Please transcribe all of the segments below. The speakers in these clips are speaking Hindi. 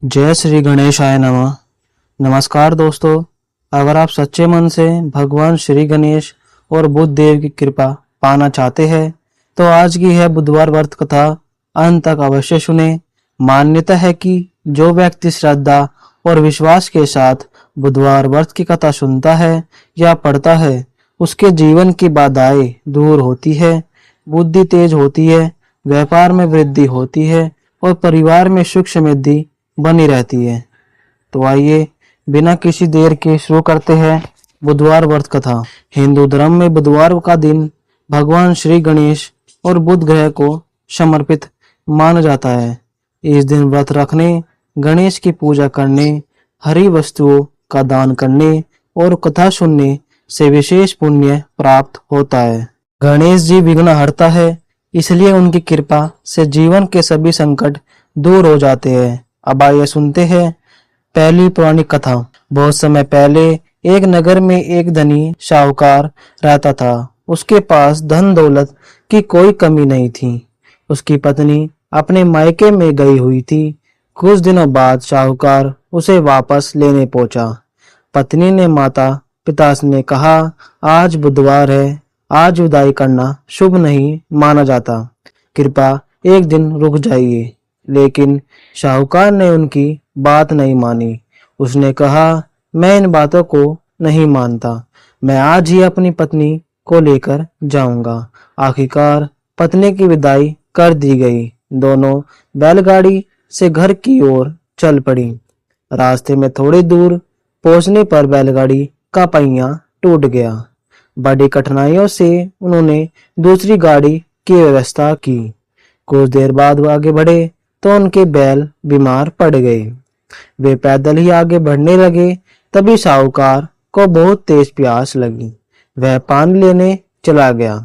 जय श्री गणेशाय नमः। नमस्कार दोस्तों, अगर आप सच्चे मन से भगवान श्री गणेश और बुद्ध देव की कृपा पाना चाहते हैं तो आज की है बुधवार व्रत कथा अंत तक अवश्य सुने। मान्यता है कि जो व्यक्ति श्रद्धा और विश्वास के साथ बुधवार व्रत की कथा सुनता है या पढ़ता है, उसके जीवन की बाधाएं दूर होती है, बुद्धि तेज होती है, व्यापार में वृद्धि होती है और परिवार में सुख समृद्धि बनी रहती है। तो आइए बिना किसी देर के शुरू करते हैं बुधवार व्रत कथा। हिंदू धर्म में बुधवार का दिन भगवान श्री गणेश और बुध ग्रह को समर्पित माना जाता है। इस दिन व्रत रखने, गणेश की पूजा करने, हरी वस्तुओं का दान करने और कथा सुनने से विशेष पुण्य प्राप्त होता है। गणेश जी विघ्नहर्ता है, इसलिए उनकी कृपा से जीवन के सभी संकट दूर हो जाते हैं। अब आइए सुनते हैं पहली पौराणिक कथा। बहुत समय पहले एक नगर में एक धनी साहूकार रहता था। उसके पास धन दौलत की कोई कमी नहीं थी। उसकी पत्नी अपने मायके में गई हुई थी। कुछ दिनों बाद साहूकार उसे वापस लेने पहुंचा। पत्नी ने माता पिता ने कहा, आज बुधवार है, आज विदाई करना शुभ नहीं माना जाता, कृपया एक दिन रुक जाइए। लेकिन साहूकार ने उनकी बात नहीं मानी। उसने कहा, मैं इन बातों को नहीं मानता, मैं आज ही अपनी पत्नी को लेकर जाऊंगा। आखिरकार पत्नी की विदाई कर दी गई। दोनों बैलगाड़ी से घर की ओर चल पड़ी। रास्ते में थोड़ी दूर पहुंचने पर बैलगाड़ी का पहिया टूट गया। बड़ी कठिनाइयों से उन्होंने दूसरी गाड़ी की व्यवस्था की। कुछ देर बाद वो आगे बढ़े तो उनके बैल बीमार पड़ गए। वे पैदल ही आगे बढ़ने लगे। तभी साहूकार को बहुत तेज प्यास लगी। वह पानी लेने चला गया।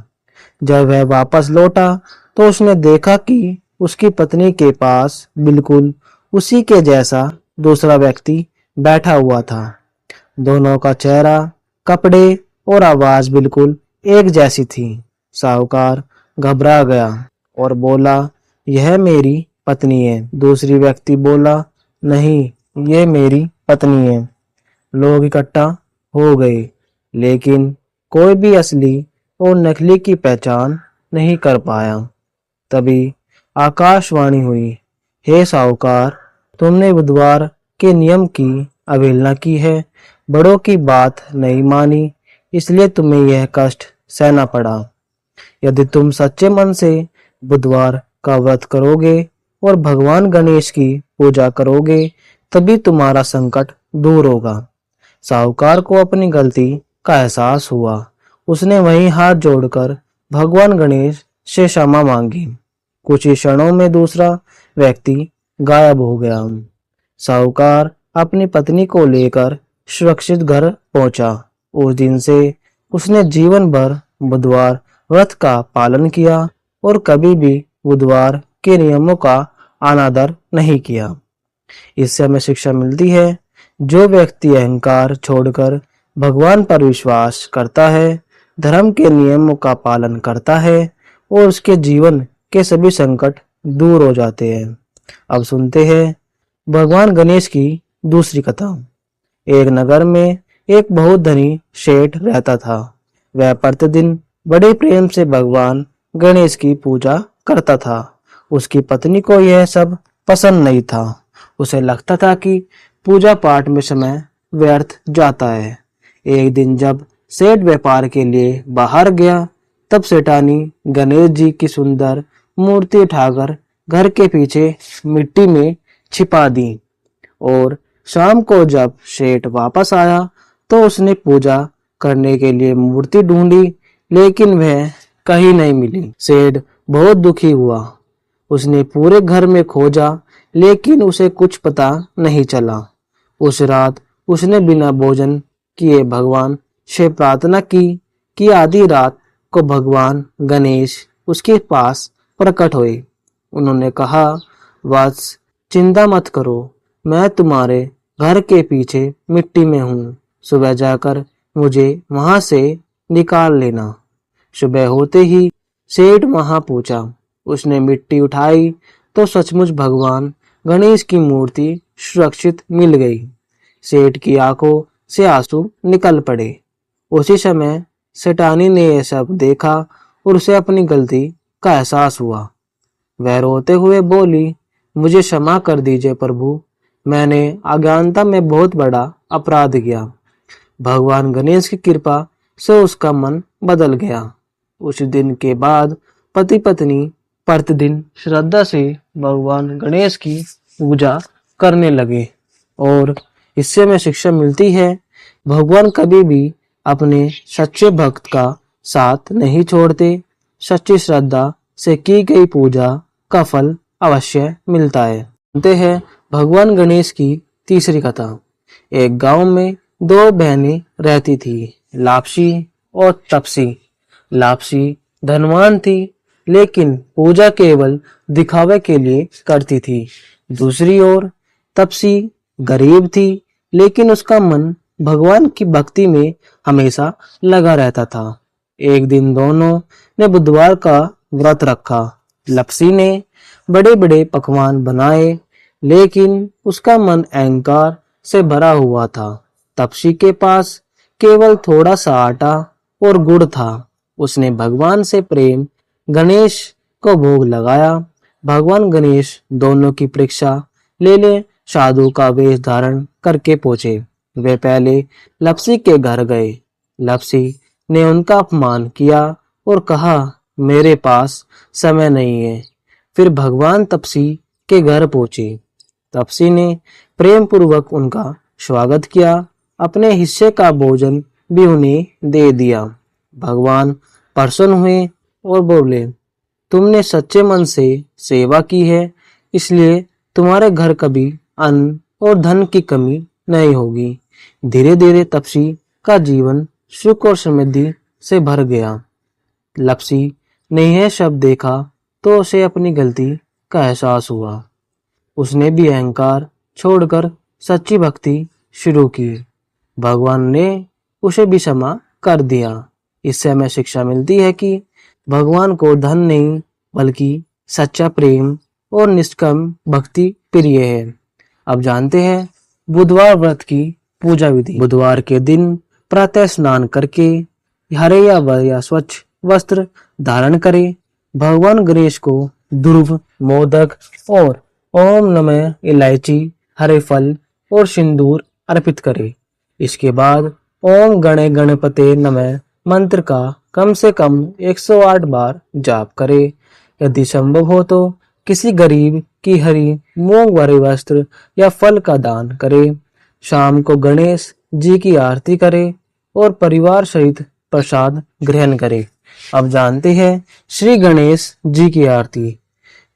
जब वह वापस लौटा तो उसने देखा कि उसकी पत्नी के पास बिल्कुल उसी के जैसा दूसरा व्यक्ति बैठा हुआ था। दोनों का चेहरा, कपड़े और आवाज बिल्कुल एक जैसी थी। साहूकार घबरा गया और बोला, यह मेरी पत्नी है। दूसरी व्यक्ति बोला, नहीं, ये मेरी पत्नी है। लोग इकट्ठा हो गए, लेकिन कोई भी असली और नकली की पहचान नहीं कर पाया। तभी आकाशवाणी हुई, हे साहूकार, तुमने बुधवार के नियम की अवहेलना की है, बड़ों की बात नहीं मानी, इसलिए तुम्हें यह कष्ट सहना पड़ा। यदि तुम सच्चे मन से बुधवार का व्रत करोगे और भगवान गणेश की पूजा करोगे तभी तुम्हारा संकट दूर होगा। साहूकार को अपनी गलती का एहसास हुआ। उसने वहीं हाथ जोड़कर भगवान गणेश से क्षमा मांगी। कुछ ही क्षणों में दूसरा व्यक्ति गायब हो गया। साहूकार अपनी पत्नी को लेकर सुरक्षित घर पहुंचा। उस दिन से उसने जीवन भर बुधवार व्रत का पालन किया और कभी भी बुधवार के नियमों का अनादर नहीं किया। इससे हमें शिक्षा मिलती है, जो व्यक्ति अहंकार छोड़कर भगवान पर विश्वास करता है, धर्म के नियमों का पालन करता है और उसके जीवन के सभी संकट दूर हो जाते हैं। अब सुनते हैं भगवान गणेश की दूसरी कथा। एक नगर में एक बहुत धनी सेठ रहता था। वह प्रतिदिन बड़े प्रेम से भगवान गणेश की पूजा करता था। उसकी पत्नी को यह सब पसंद नहीं था। उसे लगता था कि पूजा पाठ में समय व्यर्थ जाता है। एक दिन जब सेठ व्यापार के लिए बाहर गया, तब सेठानी गणेश जी की सुंदर मूर्ति उठाकर घर के पीछे मिट्टी में छिपा दी और शाम को जब सेठ वापस आया तो उसने पूजा करने के लिए मूर्ति ढूंढी, लेकिन वह कहीं नहीं मिली। सेठ बहुत दुखी हुआ। उसने पूरे घर में खोजा, लेकिन उसे कुछ पता नहीं चला। उस रात उसने बिना भोजन किए भगवान से प्रार्थना की कि आधी रात को भगवान गणेश उसके पास प्रकट हुए। उन्होंने कहा, वत्स, चिंता मत करो, मैं तुम्हारे घर के पीछे मिट्टी में हूँ। सुबह जाकर मुझे वहां से निकाल लेना। सुबह होते ही सेठ वहां पहुंचा। उसने मिट्टी उठाई तो सचमुच भगवान गणेश की मूर्ति सुरक्षित मिल गई। सेठ की आंखों से आंसू निकल पड़े। उसी समय सेठानी ने यह सब देखा और उसे अपनी गलती का एहसास हुआ। वह रोते हुए बोली, मुझे क्षमा कर दीजिए प्रभु, मैंने अज्ञानता में बहुत बड़ा अपराध किया। भगवान गणेश की कृपा से उसका मन बदल गया। उस दिन के बाद पति पत्नी प्रतिदिन श्रद्धा से भगवान गणेश की पूजा करने लगे और इससे हमें शिक्षा मिलती है, भगवान कभी भी अपने सच्चे भक्त का साथ नहीं छोड़ते। सच्ची श्रद्धा से की गई पूजा का फल अवश्य मिलता है। सुनते हैं भगवान गणेश की तीसरी कथा। एक गांव में दो बहनें रहती थी, लापसी और तपसी। लापसी धनवान थी लेकिन पूजा केवल दिखावे के लिए करती थी। दूसरी ओर तपसी गरीब थी लेकिन उसका मन भगवान की भक्ति में हमेशा लगा रहता था। एक दिन दोनों ने बुधवार का व्रत रखा। लपसी ने बड़े बड़े पकवान बनाए लेकिन उसका मन अहंकार से भरा हुआ था। तपसी के पास केवल थोड़ा सा आटा और गुड़ था। उसने भगवान से प्रेम गणेश को भोग लगाया। भगवान गणेश दोनों की परीक्षा ले ले साधु का वेश धारण करके पहुंचे। वे पहले लपसी के घर गए। लपसी ने उनका अपमान किया और कहा, मेरे पास समय नहीं है। फिर भगवान तपसी के घर पहुंचे। तपसी ने प्रेम पूर्वक उनका स्वागत किया, अपने हिस्से का भोजन भी उन्हें दे दिया। भगवान प्रसन्न हुए और बोले, तुमने सच्चे मन से सेवा की है, इसलिए तुम्हारे घर कभी अन्न और धन की कमी नहीं होगी। धीरे धीरे तपसी का जीवन सुख और समृद्धि से भर गया। लपसी ने यह शब्द देखा तो उसे अपनी गलती का एहसास हुआ। उसने भी अहंकार छोड़कर सच्ची भक्ति शुरू की। भगवान ने उसे भी क्षमा कर दिया। इससे हमें शिक्षा मिलती है कि भगवान को धन नहीं बल्कि सच्चा प्रेम और निष्काम भक्ति प्रिय है। अब जानते हैं बुधवार व्रत की पूजा विधि। बुधवार के दिन प्रातः स्नान करके हरे या स्वच्छ वस्त्र धारण करें। भगवान गणेश को ध्रुव, मोदक और ओम नमः इलायची, हरे फल और सिंदूर अर्पित करें। इसके बाद ओम गणे गणपते नमः मंत्र का कम से कम 108 बार जाप करें। यदि संभव हो तो किसी गरीब की हरी मूंग वाले वस्त्र या फल का दान करें। शाम को गणेश जी की आरती करें और परिवार सहित प्रसाद ग्रहण करें। अब जानते हैं श्री गणेश जी की आरती।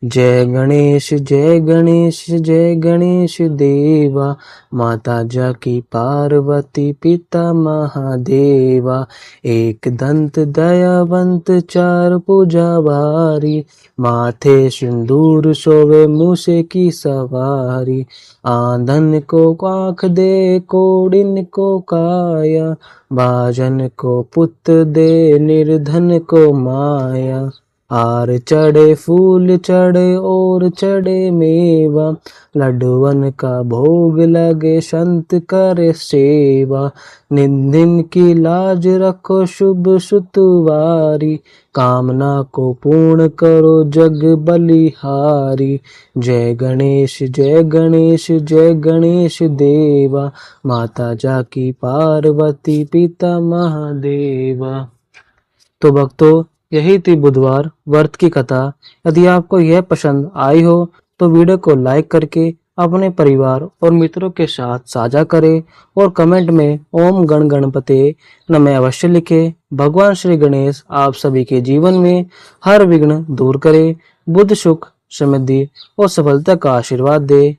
जय गणेश जय गणेश जय गणेश देवा, माता जाकी पार्वती पिता महादेवा, एक दंत दयावंत चार पूजावारी, माथे सिंदूर सोवे मूसे की सवारी, आंधन को आँख दे कोडिन को काया, भाजन को पुत्र दे निर्धन को माया, हार चढ़े फूल चढ़े और चढ़े मेवा, लड्डुअन का भोग लगे संत करे सेवा, निंदिन की लाज रखो शुभ सुतवारी, कामना को पूर्ण करो जग बलिहारी, जय गणेश जय गणेश जय गणेश देवा, माता जाकी पार्वती पिता महादेवा। तो भक्तों, यही थी बुधवार व्रत की कथा। यदि आपको यह पसंद आई हो तो वीडियो को लाइक करके अपने परिवार और मित्रों के साथ साझा करें और कमेंट में ओम गण गणपते नमः अवश्य लिखें। भगवान श्री गणेश आप सभी के जीवन में हर विघ्न दूर करे, बुद्ध सुख समृद्धि और सफलता का आशीर्वाद दे।